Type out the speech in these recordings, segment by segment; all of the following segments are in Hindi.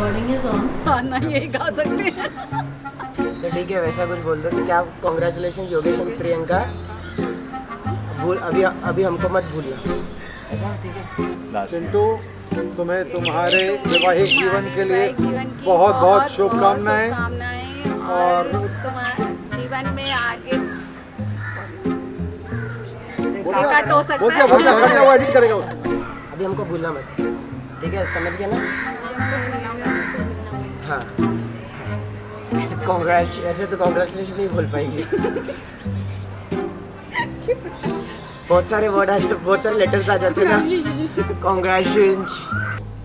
Recording is on. हाँ ना, यही गा सकते हैं। तो ठीक है, वैसा कुछ बोल दो कि क्या कॉन्ग्रेचुलेशन योगेश एंड प्रियंका, भूल अभी हमको मत भूलिए, ऐसा ठीक है। चिंटू, तुम्हें तुम्हारे वैवाहिक जीवन के लिए बहुत बहुत शुभकामनाएं और तुम्हारे जीवन में आगे कट हो सकता है। एडिट करेगा वो। अभी हमको भूलना मत, ठीक है, समझ गए ना? हाँ, ऐसे तो कॉन्ग्रेचुलेशन नहीं भूल पाएंगे। बहुत सारे वर्ड आ जाते, बहुत सारे लेटर्स आ जाते ना।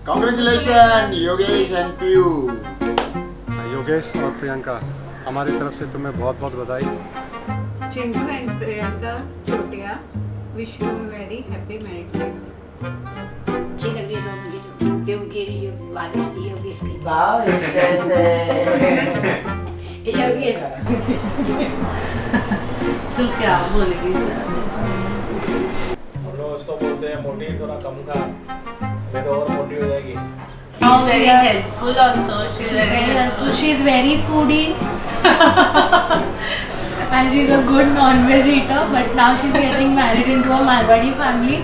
Congratulation Yogesh and Piyu. योगेश और प्रियंका, हमारी तरफ से तुम्हें बहुत बहुत बधाई। Chintu and Priyanka Chotia, wish you very happy married life. अच्छी लग रही है तो क्योंकि ये बारिश दी होगी इसकी। वाह, कैसे योगेश तू क्या बोलेगी? हम लोग उसको बोलते हैं मोटी, थोड़ा कम खा, नहीं तो और मोटी हो जाएगी। She's very helpful also. She's very helpful. She's very foodie. And she's a good non-veg eater, but now she's getting married into a Marwadi family.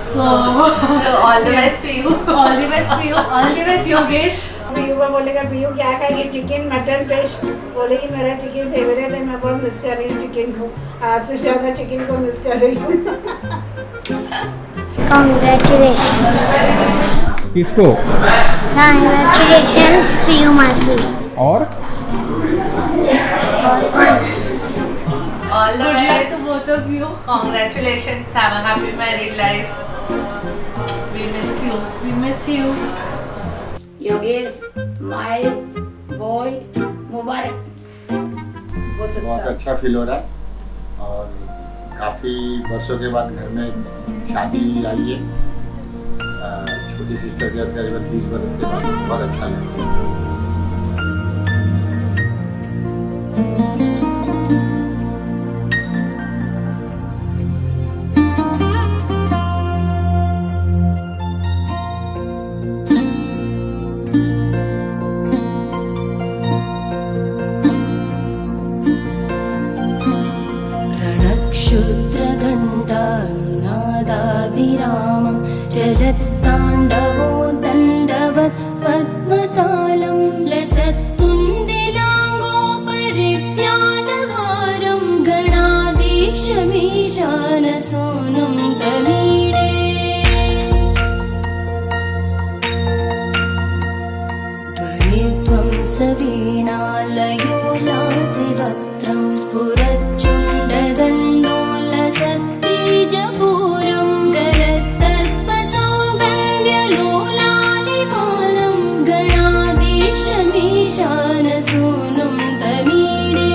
So all the best for you. All the best for you. All the best, Yogesh. Piyu को बोलेगा पीयू क्या खाएगी? Chicken, mutton, fish. बोलेगी मेरा चिकन फेवरेट है, मैं बहुत मिस कर रही हूँ चिकन को, आपसे ज़्यादा चिकन को मिस कर रही हूँ। Congratulations. किसको? Congratulations पीयू मासी। और All the Good luck best. to both of you. Congratulations. Have a happy married life. We miss you. We miss you. Yogesh, my boy, मुबारक। बहुत अच्छा फील हो रहा है और काफ़ी वर्षों के बाद घर में शादी आई है। छोटी सिस्टर के करीबन 20 बरस के बाद बहुत अच्छा लगा। रणक्षुद्रघण्टानुनादाभिरामं चलत्ताण्डवो दण्डवत् पद्मतालं लसत्तुन्दिलाङ्गोपरित्यानहारं गणाधीशमीशानसूनुं तमीडे त्वरित्वं सवीणालयो लासिवक्त्रं स्फुरच्चुण्डदण्डोलसत्तीजपूरं गलत्तर्पसौगन्ध्यलोलालिमानं गणाधीशमीशानसूनुं तमीडे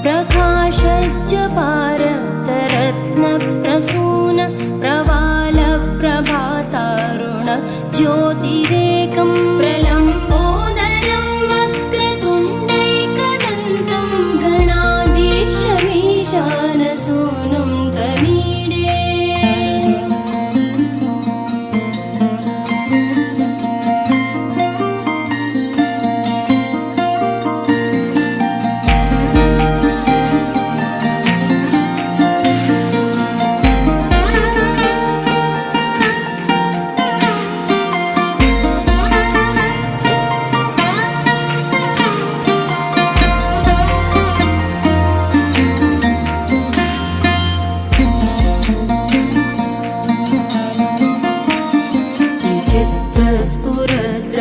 प्रकाशज्जपारक्तरत्नप्रसून प्रवालप्रभातारुण ज्योतिरेकं प्रलम्बोदरं वक्रतुण्डैकदन्तं गणाधीशमीशानसूनुं तमीडे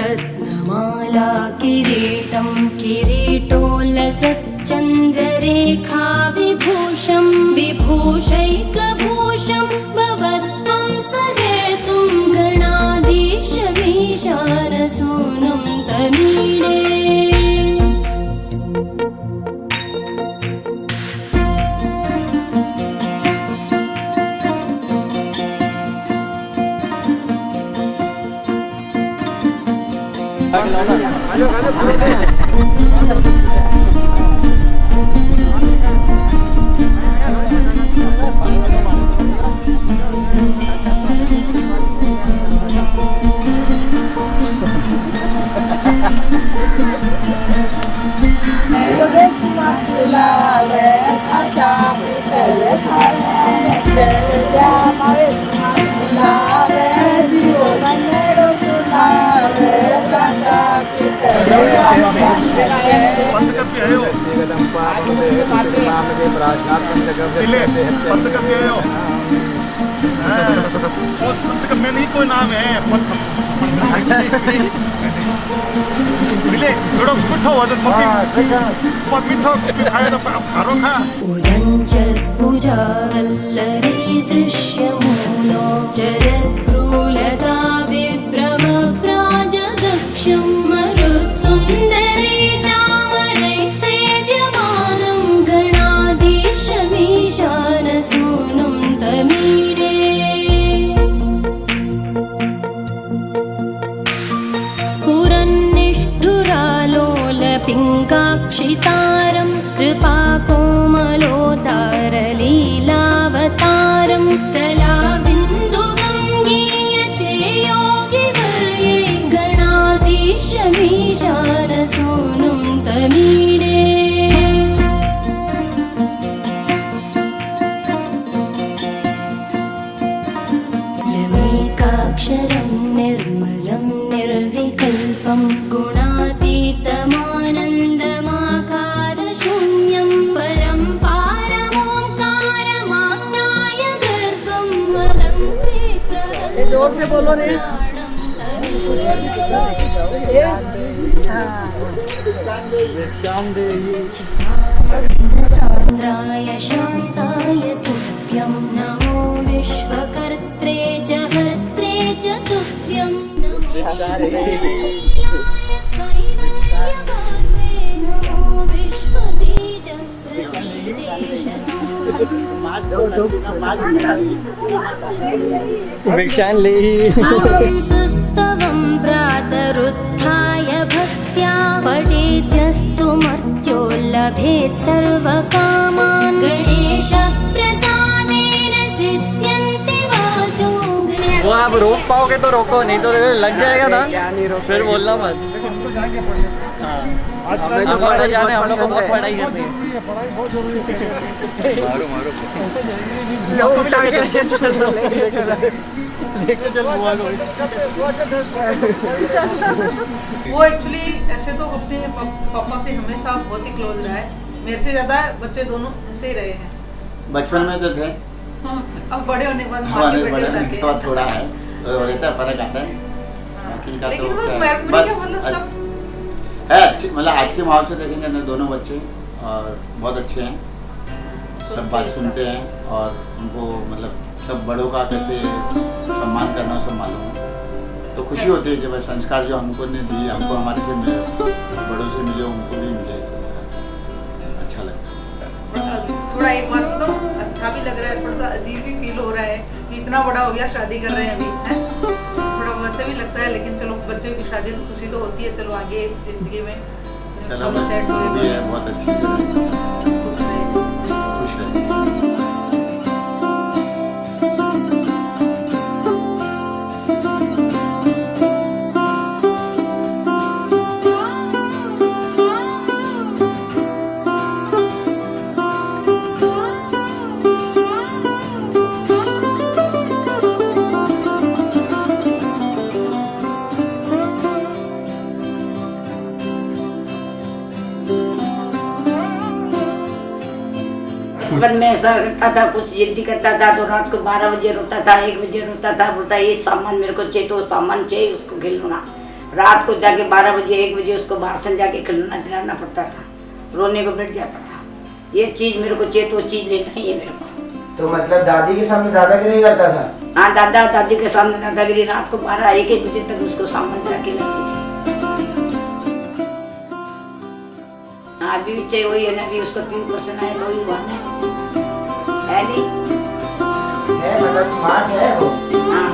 विचित्रस्फुरद्रत्नमाला किरीटं किरीटोल्लसच्चन्द्ररेखा विभूषं विभूषैकभूषं भवत्वं सहेतुं गणाधीशमीशानसूनुं तमीडे पंचकव्य है वो पंचकव्य है वो उस पंचकव्य में ही कोई नाम है मिले थोड़ा मिठो हो जाए मिठो खाए तो खारो खा उदञ्चत्पूजा वल्लरी दृश्यमूलो चरत्प्रूलता विभ्रमप्राजदक्षं मरुत्सुन्दरी चामरैः सेव्यमानं गणाधीशमीशानसूनुं तमीडे स्फुरन्निष्ठुरालोलपिङ्गाक्षितारं कृपाकोमलोतारलीलावतारं कलाबिन्दुगं गीयते योगिवर्ये गणाधीशमीशानसूनुं तमीडे यमेकाक्षरं निर्मलं निर्विकल्पं गुणातीतमानन्दमाकारशून्यं परं पारमोङ्कारमाज्ञाय गर्भं वदन्ति सान्द्राय शान्ताय तुभ्यं नमो विश्वकर्त्रे च हर्त्रे च तुभ्यं नमो विश्वबीज सुस्तवं प्रातरुत्थाय भक्त्या पठेद्यस्तु मर्त्यो लभेत् सर्वकामान् गणेश प्रसादेन सिद्ध्यन्ति वाचो। वो आप रोक पाओगे तो रोको, नहीं तो लग जाएगा ना फिर बोलना मत। हम लोग तो जाने, हम लोग को बहुत पढ़ाई करनी है। वो एक्चुअली ऐसे तो अपने पापा से हमेशा बहुत ही क्लोज रहा है, मेरे से ज्यादा बच्चे दोनों से ही रहे हैं। बचपन में तो थे, अब बड़े होने के बाद माँ के बेटे हो जाते हैं। थोड़ा है तो रहता है, फर्क आता है। लेकिन तो बस मतलब सब है अच्छे, मतलब आज के माहौल से देखेंगे ना, दोनों बच्चे और बहुत अच्छे हैं, सब बात सुनते हैं और उनको मतलब सब बड़ों का कैसे सम्मान करना सब मालूम है। तो खुशी होती है कि भाई संस्कार जो हमको ने दिए, हमको हमारे से मिले, बड़ों से मिले, उनको भी मिले, अच्छा लगता है। थोड़ा एक बात तो अच्छा भी लग रहा है, थोड़ा सा अजीब भी फील हो रहा है कि इतना बड़ा हो गया, शादी कर रहे हैं अभी, है थोड़ा वैसे भी लगता है। लेकिन चलो बच्चे की शादी तो खुशी तो होती है, चलो आगे जिंदगी में चलो सेट हो गई है, बहुत अच्छी से खुश रहे। बचपन में ऐसा करता था, कुछ जिद्दी करता था तो रात को 12 बजे रोता था, 1 बजे रोता था, बोलता ये सामान मेरे को चाहिए, तो सामान चाहिए उसको खिलौना। रात को जाके 12 बजे 1 बजे उसको बाहर जाके खिलौना दिलाना पड़ता था, रोने को बैठ जाता था, ये चीज़ मेरे को चाहिए तो चीज़ लेना ही है मेरे को। तो मतलब दादी के सामने दादागिरी करता था? हाँ, दादा दादी के सामने दादागिरी, रात को 12-1 बजे तक उसको सामान दिला के लाती थी। हाँ, अभी भी चाहिए वही है ना, अभी उसको 3% आए तो वही हुआ है नहीं है, मतलब स्मार्ट है वो। हाँ।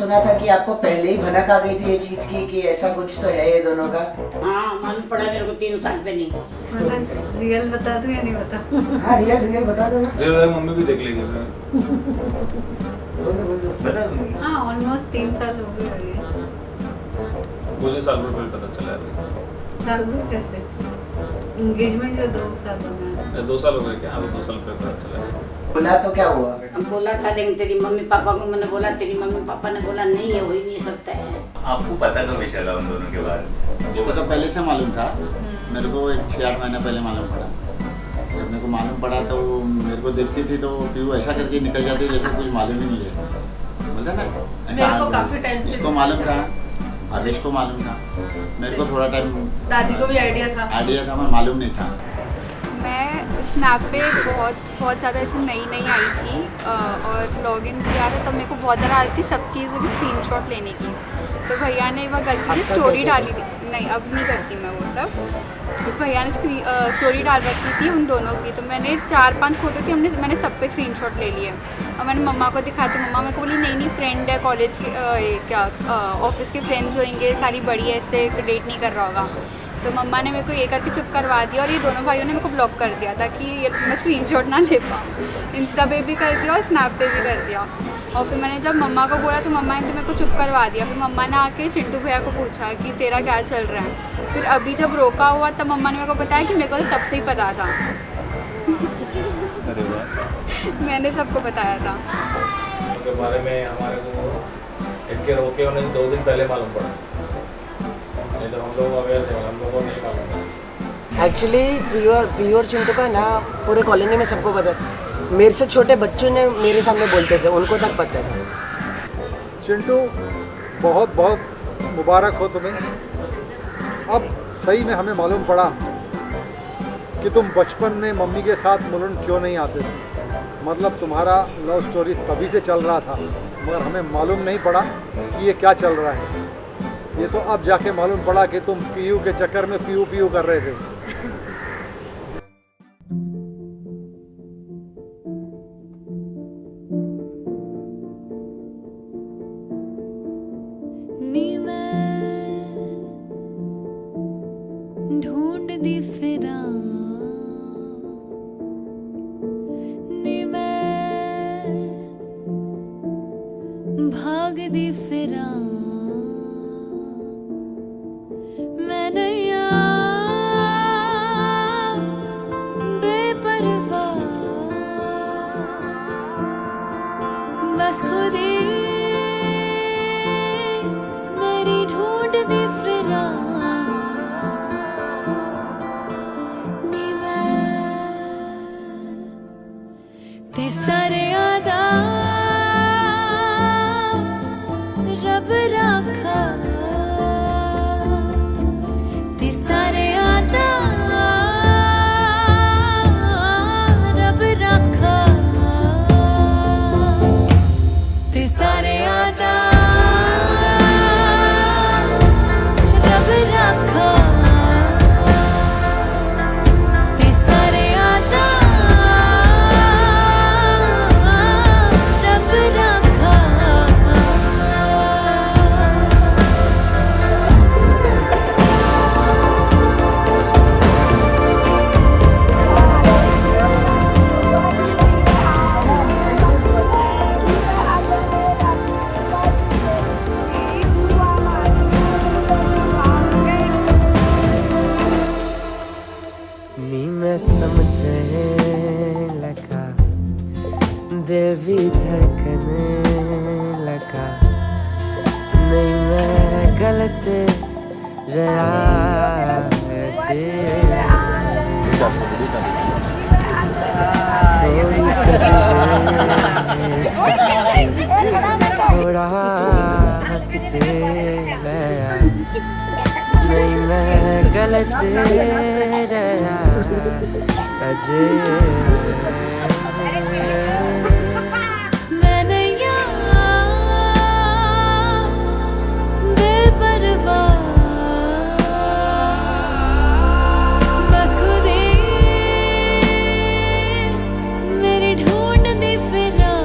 सुना था कि आपको पहले ही भनक आ गई थी ये चीज की कि ऐसा कुछ तो है ये दोनों का। हाँ मालूम पड़ा मेरे को 3 साल पहले। मतलब रियल बता दूं या नहीं बता? हाँ रियल बता दो ना। मम्मी भी देख लेंगे। हाँ ऑलमोस्ट 3 साल हो गए। मुझे साल भर पहले पता चला है। साल भर कैसे? एंगेजमेंट का 2 साल हो गए। 2 साल हो गए क्या? 2 साल पहले पता चला है। बोला तो क्या हुआ? बोला था लेकिन तेरी मम्मी पापा को मैंने बोला, तेरी मम्मी पापा ने बोला नहीं है, हो ही नहीं सकता है। आपको पता कब चला उन दोनों के बारे? उसको तो पहले से मालूम था, मेरे को 6-8 महीना पहले मालूम पड़ा। जब मेरे को मालूम पड़ा तो मेरे को देखती थी तो पीयू ऐसा करके निकल जाती जैसे कुछ मालूम ही नहीं है, बोलता ना। मेरे को काफी टाइम से इसको मालूम था, आदेश को मालूम था, मेरे को थोड़ा टाइम दादी को भी आइडिया था, मैं मालूम नहीं था। मैं स्नैप पे बहुत ज़्यादा ऐसे नई आई थी और लॉगिन किया था, तो मेरे को बहुत ज़्यादा आती थी सब चीज़ों की स्क्रीनशॉट लेने की। तो भैया ने वह गलती से स्टोरी डाली थी, नहीं अब नहीं करती मैं वो सब। तो भैया ने स्टोरी डाल रखी थी उन दोनों की, तो मैंने 4-5 फोटो थी, मैंने सबके स्क्रीनशॉट ले लिए और मैंने मम्मा को दिखाया। तो मम्मा मेरे को बोली नहीं फ्रेंड है, कॉलेज के ऑफिस के फ्रेंड्स होंगे सारी, बड़ी ऐसे डेट नहीं कर रहा होगा। तो मम्मा ने मेरे को ये करके चुप करवा दिया और ये दोनों भाइयों ने मेरे को ब्लॉक कर दिया ताकि मैं स्क्रीनशॉट ना ले पाऊँ। इंस्टा पे भी कर दिया और स्नैप पे भी कर दिया। और फिर मैंने जब मम्मा को बोला तो मम्मा ने तो मेरे को चुप करवा दिया। फिर मम्मा ने आके चिंटू भैया को पूछा कि तेरा क्या चल रहा है। फिर अभी जब रोका हुआ तब मम्मा ने मेरे को बताया कि मेरे को तो तब से ही पता था। मैंने सबको बताया था उनके बारे में। हमारे को इनके रोके होने से 2 दिन पहले मालूम पड़ा, नहीं तो हम लोग अवेयर थे, हम लोगों को नहीं मालूम था। एक्चुअली प्योर चिंटू का ना पूरे कॉलोनी में सबको पता है। मेरे से छोटे बच्चों ने मेरे सामने बोलते थे, उनको तक पता है। चिंटू बहुत बहुत मुबारक हो तुम्हें। अब सही में हमें मालूम पड़ा कि तुम बचपन में मम्मी के साथ मुलुंड क्यों नहीं आते थे। मतलब तुम्हारा लव स्टोरी तभी से चल रहा था, मगर हमें मालूम नहीं पड़ा कि ये क्या चल रहा है। ये तो अब जाके मालूम पड़ा कि तुम पीयू के चक्कर में पीयू कर रहे थे। ढूंढ दी फिरा नी मैं भाग दी फिरा मैं नैया बेपरवाह बस खुद ही मेरी ढूंढ दी फिरा नी मैं ते सारे आदा रब राखा ते सारे आदा रब राखा ते सारे आदा रब राखा ते सारे आदा रब राखा। नी मैं समझने लगा, दिल भी धड़कने लगा। नहीं मैं गलत रहा थोड़ी थोड़ा वक्त लया। नहीं मैं गलत रहा अजय। मैं नैया बेपरवाह बस खुद ही मेरी ढूंढ दी फिरा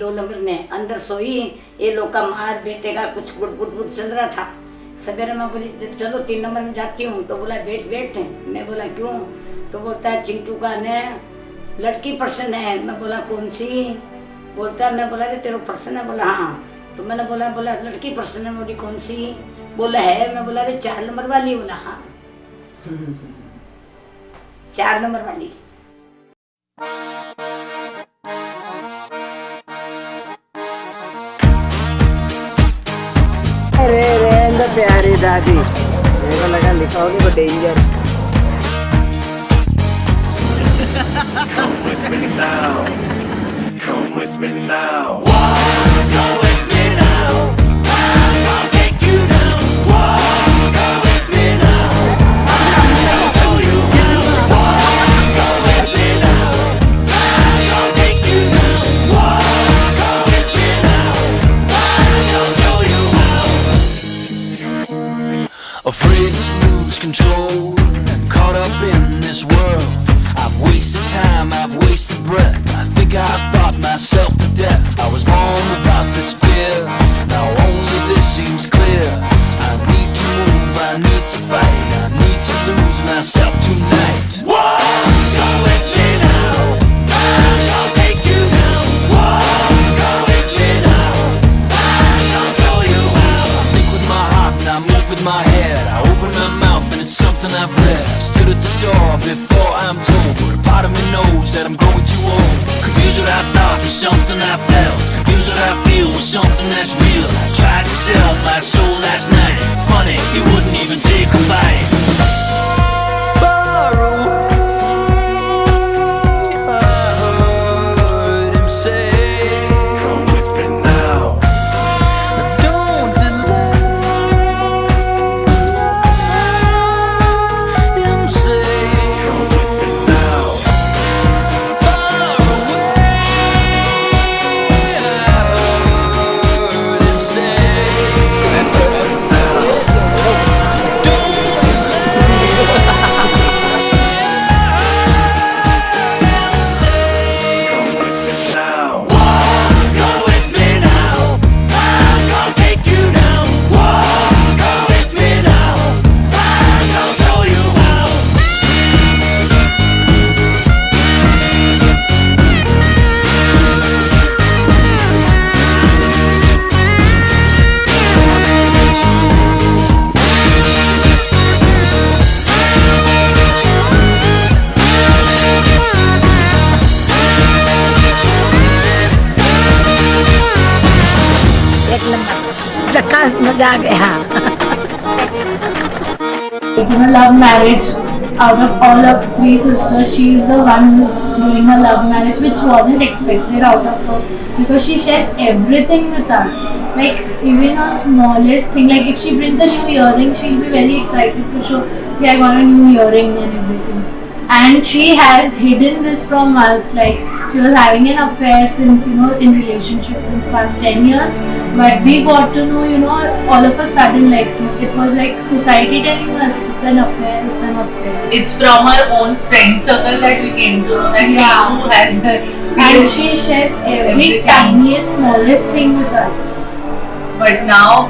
2 नंबर में अंदर सोई। ये लोग का मार बेटे का कुछ गुट चल रहा था। सवेरे मैं बोली चलो 3 नंबर में जाती हूँ, तो बोला बैठ। मैं बोला क्यों? तो बोलता है चिंटू का ने लड़की पसंद है। मैं बोला कौन सी? बोलता है, मैं बोला रे तेरे पसंद है? बोला हाँ। तो मैंने बोला लड़की पसंद है? बोली कौन सी? बोला है। मैं बोला रे 4 नंबर वाली? बोला हाँ 4 नंबर वाली। अरे प्यारी दादी, मेरे को लगा लिखा होगी वो danger. Come with me now. Come with me now. Go with me now. I'll take you down. Go with me now. I'll show you how. Go with me now. I'll take you down. Go with me now. I'll show you how. Afraid to lose control. Caught up in this world. I've wasted time, I've wasted breath. I think I've thought myself to death. I was born without this fear. Now only this seems clear. I need to move, I need to fight. I need to lose myself tonight. Go with me now. I'll take you now. Go with me now. I'll show you how. I think with my heart and I move with my head. I open my mouth and it's something I've read. I stood at the store before I'm told, but a part of me knows that I'm growing too old. Confused what I thought was something I felt. Confused what I feel was something that's real. I tried to sell my soul last night. Funny, he wouldn't even take a bite. Far away, I heard him say, come with me now. Don't delay. Him say, come with me now. Far away, I heard him say, come with me now. Don't झकास मजा आ गया। Love marriage. Out of all of 3 sisters, she is the one who is doing a love marriage, which wasn't expected out of her because she shares everything with us. Like even a smallest thing, like if she brings a new earring, she'll be very excited to show, see I got a new earring and everything. And she has hidden this from us. Like she was having an affair since, in relationship since past 10 years. But we got to know, all of a sudden, like it was like society telling us it's an affair, it's an affair. It's from our own friend circle that we came to know that Neetu has her. And she shares every tiniest, smallest thing with us. But now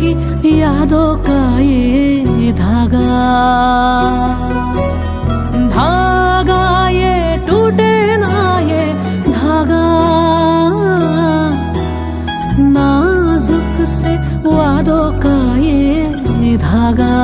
की यादों का ये धागा, धागा ये टूटे ना ये धागा, नाजुक से वादों का ये धागा।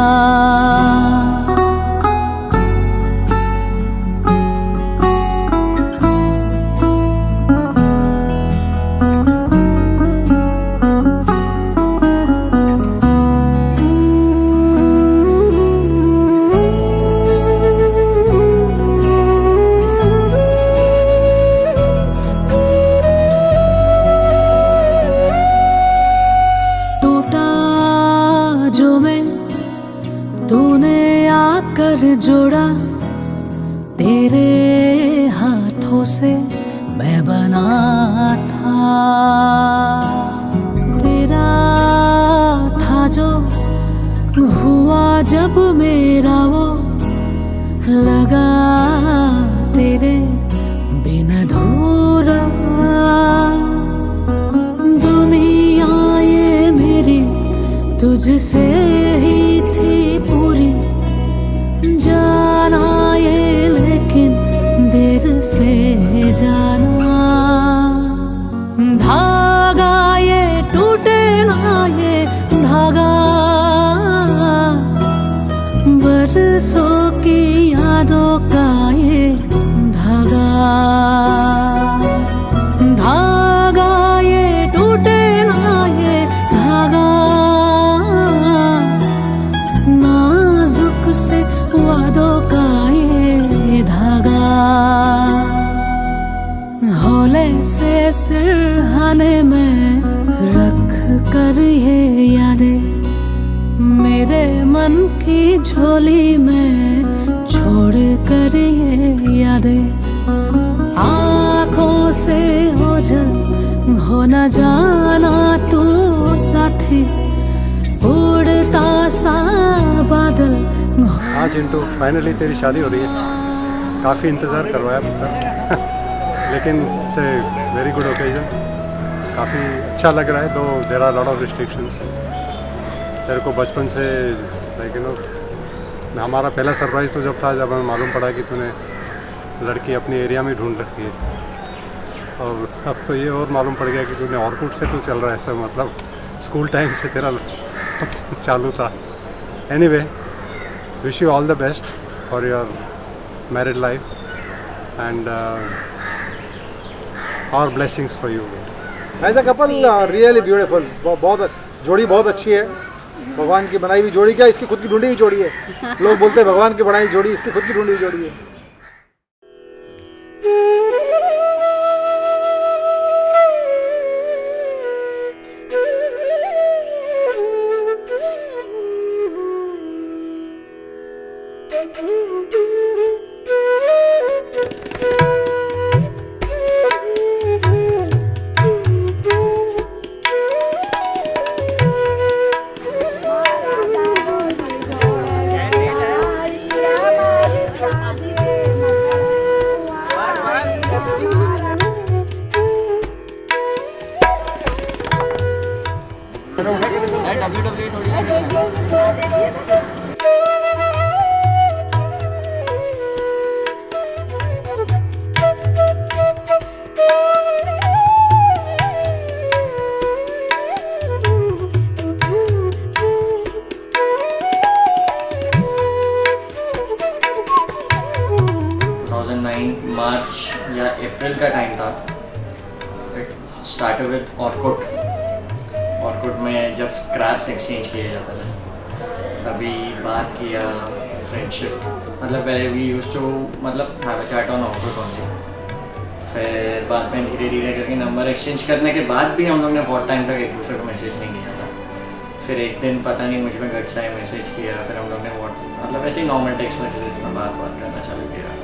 जोड़ा तेरे हाथों से मैं बना था, तेरा था जो हुआ जब मेरा वो लगा तेरे बिन अधूरा। दुनिया ये मेरी तुझसे ही थी पूरी, जाना ये लेकिन देर से जाना। धागा ये टूटे ना ये धागा, बरसों की यादों का ये धागा। धागा ये टूटे ना ये धागा, नाजुक से वादों का ये धागा। हौले से सिरहाने में रख कर ये यादें, मेरे मन की झोली में छोड़ कर ये यादें। आँखों से ओझल हो न जाना तू साथी, उड़ता सा बादल। हाँ चिंटू, फाइनली तेरी शादी हो रही है। काफ़ी इंतज़ार करवाया पुत्र लेकिन it's a very good occasion. काफ़ी अच्छा लग रहा है, तो there are lot of restrictions. तेरे को बचपन से लाइक यू नो, हमारा पहला सरप्राइज़ तो जब था जब हमें मालूम पड़ा कि तूने लड़की अपनी एरिया में ढूंढ रखी है, और अब तो ये और मालूम पड़ गया कि तूने ऑर्कुट से तो चल रहा है, तो मतलब स्कूल टाइम से तेरा चालू था। Anyway, wish you all the best for your married life and our blessings for you. As a couple, really beautiful. बहुत जोड़ी बहुत अच्छी है, भगवान की बनाई हुई जोड़ी। क्या इसकी खुद की ढूंढी हुई जोड़ी है? लोग बोलते हैं भगवान की बनाई जोड़ी, इसकी खुद की ढूंढी हुई जोड़ी है। मार्च या अप्रैल का टाइम था। It started with Orkut. Orkut में जब स्क्रैप्स एक्सचेंज किया जाता था तभी बात किया, फ्रेंडशिप, मतलब पहले वी यूज्ड टू मतलब have a chat on Orkut only. फिर बाद में धीरे धीरे करके नंबर एक्सचेंज करने के बाद भी हम लोग ने बहुत टाइम तक एक दूसरे को मैसेज नहीं किया था। फिर एक दिन पता नहीं मुझ में गट्स आए, मैसेज किया, फिर हम लोग ने मतलब ऐसे ही नॉर्मल टेक्स्ट मैसेज में बात करना चालू किया।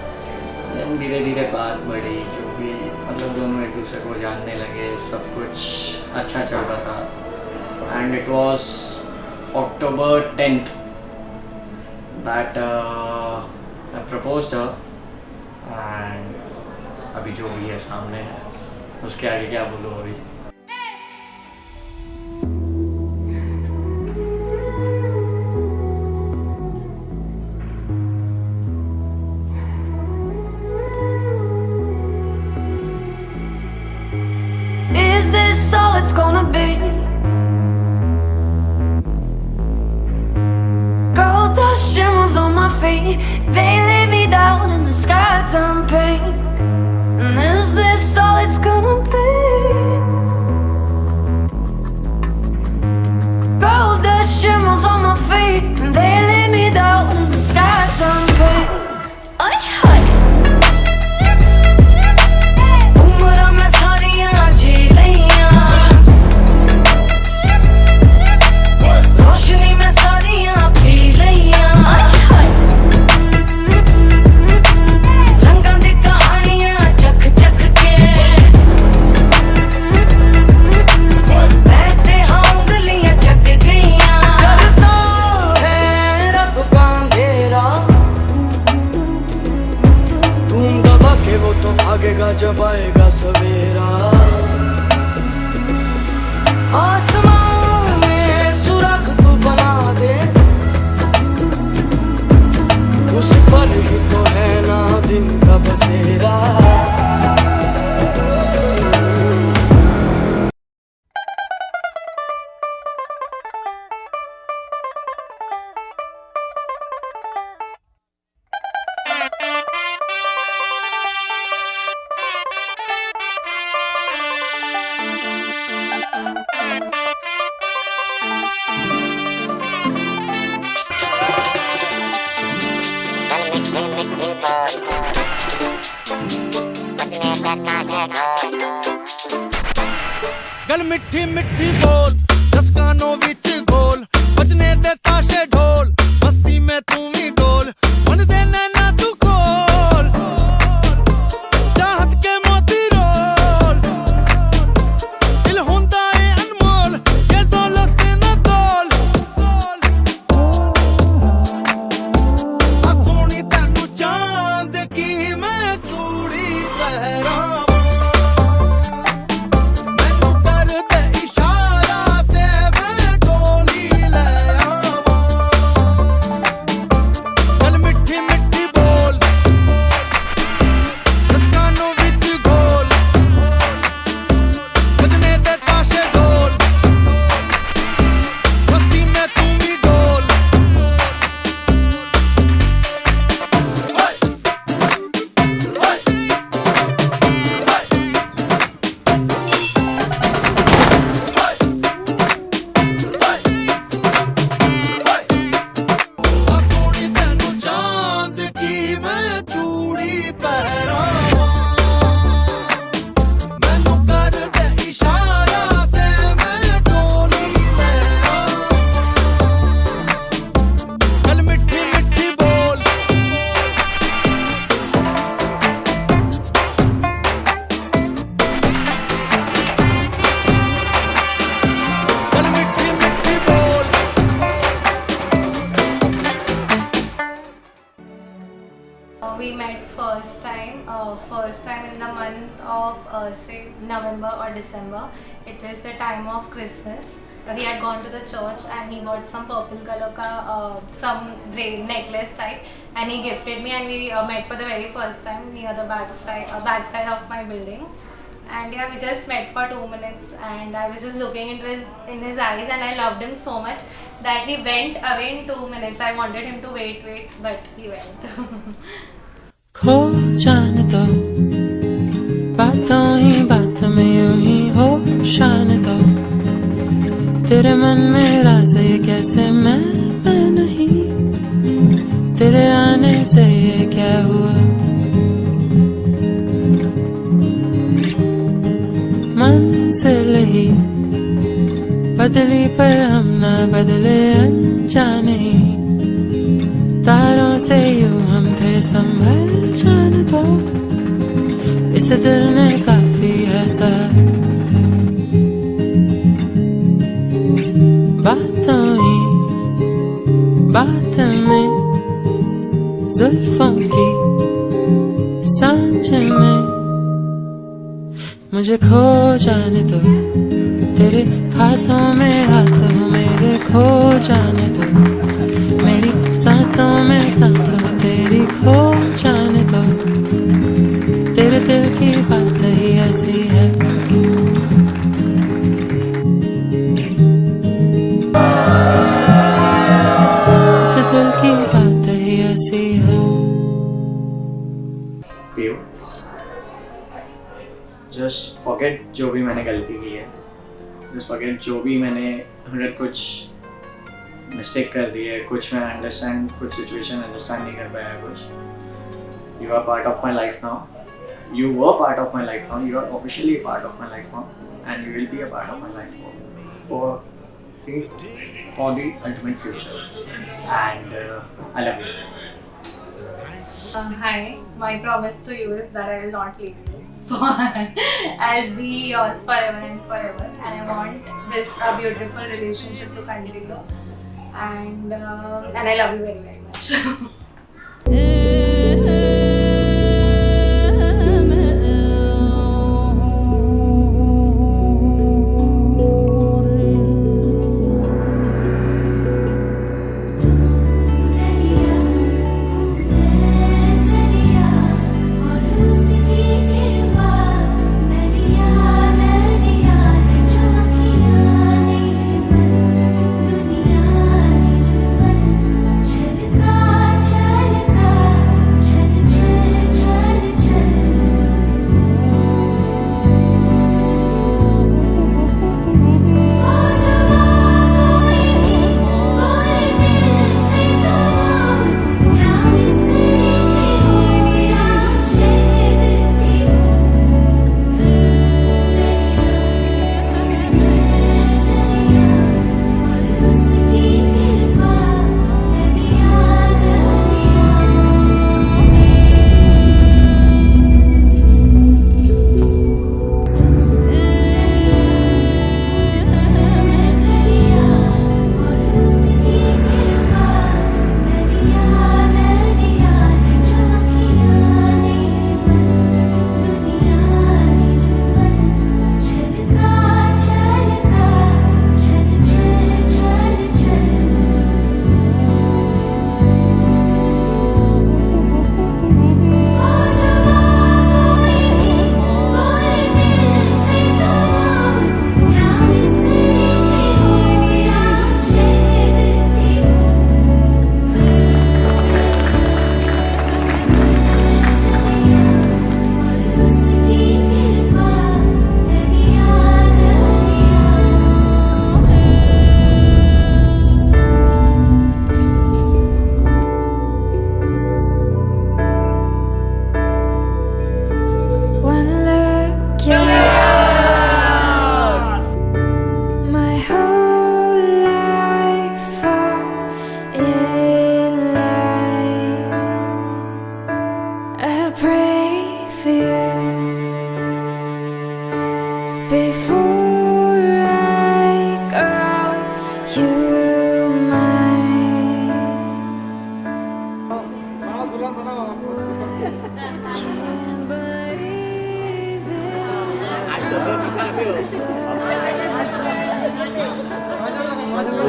धीरे धीरे बात बढ़ी, जो भी मतलब दोनों एक दूसरे को जानने लगे, सब कुछ अच्छा चल रहा था। And it was October 10th that I proposed her, and अभी जो भी है सामने है, उसके आगे क्या बोलूँ अभी। feet. They lay me down and the sky turned pink. And is this all it's gonna be? Gold dust shimmers on my feet, and they lay me down and the sky turned pink. उम्र में सारियां जी लियां, रोशनी में सारियां पी लियां, रंगां दी कहानियां चख चख के बहते हाँ उंगलियां चट गईयां। करता है रब का अंधेरा, तुम दबा के वो तो भागेगा जब आएगा सवेरा। आसमान में सुराख तू बना दे, उस पर ही तो है ना दिन का बसेरा। गल मिठी मिठी बोल, दस कानों विच गोल, बजने दे ताशे ढोल, मस्ती में तू भी डोल, मन दे नैना तू खोल, चाहत के मोती रोल, दिल हुंदा है अनमोल, ये दौलत से न तोल। आ सोनी तैनू चांद की मैं चूड़ी पहरा, We met first time in the month of say November or December. It was the time of Christmas. We had gone to the church and he got some purple color ka some necklace type, and he gifted me, and we met for the very first time near the backside of my building. And yeah, we just met for 2 minutes, and I was just looking into his eyes, and I loved him so much that he went away in 2 minutes. I wanted him to wait, but he went. खो जाने दो, बातों ही बात में यूं ही हो शान दो, तेरे मन में राज ये कैसे मैं नहीं, तेरे आने से ये क्या हुआ, मंजिल ही बदली पर हम ना बदले अनजाने, तारों से यूं हम थे संभल जान दो, इस दिल ने काफी हंसा, बातों ही बात में जुल्फों की सांझ में मुझे खो जाने दो, तेरे हाथों में हाथ हो मेरे, खो जाने दो, मेरी सांसों में सांस हो तेरी, खो जाने दो, तेरे दिल की बात ही ऐसी है। इस दिल की बात ही ऐसी फॉरगेट जो भी मैंने गलती की है, जस्ट फॉरगेट जो भी मैंने अगर कुछ मिस्टेक कर दी है, कुछ मैं अंडरस्टैंड, कुछ सिचुएशन अंडरस्टैंड नहीं कर पाया कुछ। You are part of my life now, you were part of my life now, you are officially a part of my life now, and you will be a part of my life for the ultimate future, and I love you. Hi, my promise to you is that I will not leave you. I'll be yours forever and forever, and I want this beautiful relationship to continue, and I love you very, very much.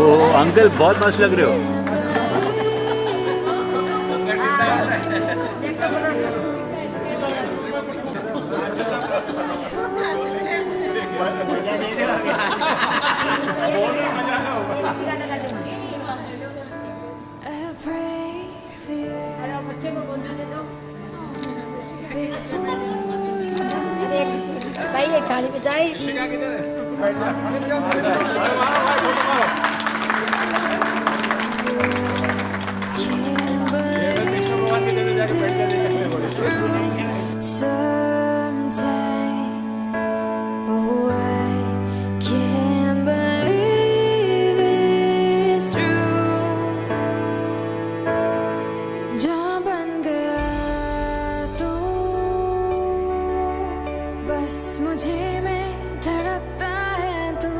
Oh uncle बहुत मस्त लग रहे हो। भाई ये थाली बजाई Sometimes, oh I can't believe it's true. जहाँ बन गया तू, बस मुझे में धड़कता है तू।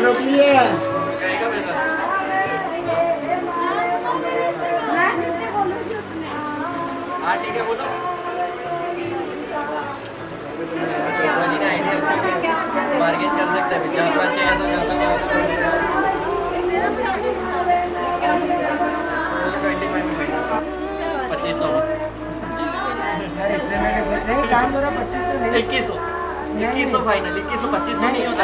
रोक लिए हाँ ठीक है बोलो बार्गेन कर सकते हैं 4-5 चाहिए तो ज़्यादा 2500 2100 फाइनल 2125 नहीं होता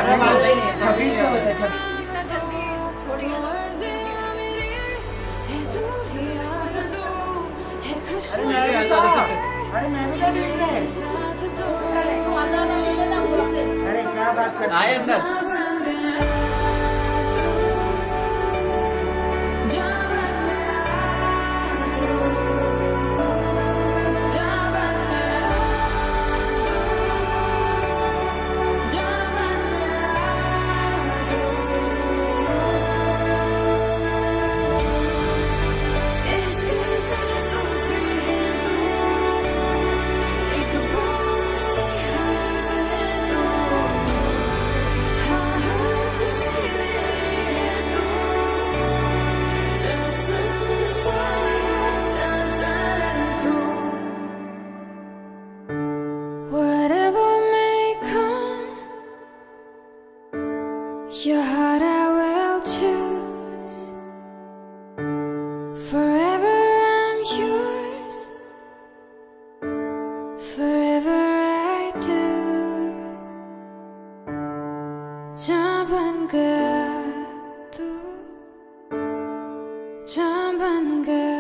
अरे मैं भी अरे क्या बात कर आए अंदर Whatever may come, your heart I will choose. Forever I'm yours, forever I do. जहाँ बन गया तू, जहाँ बन गया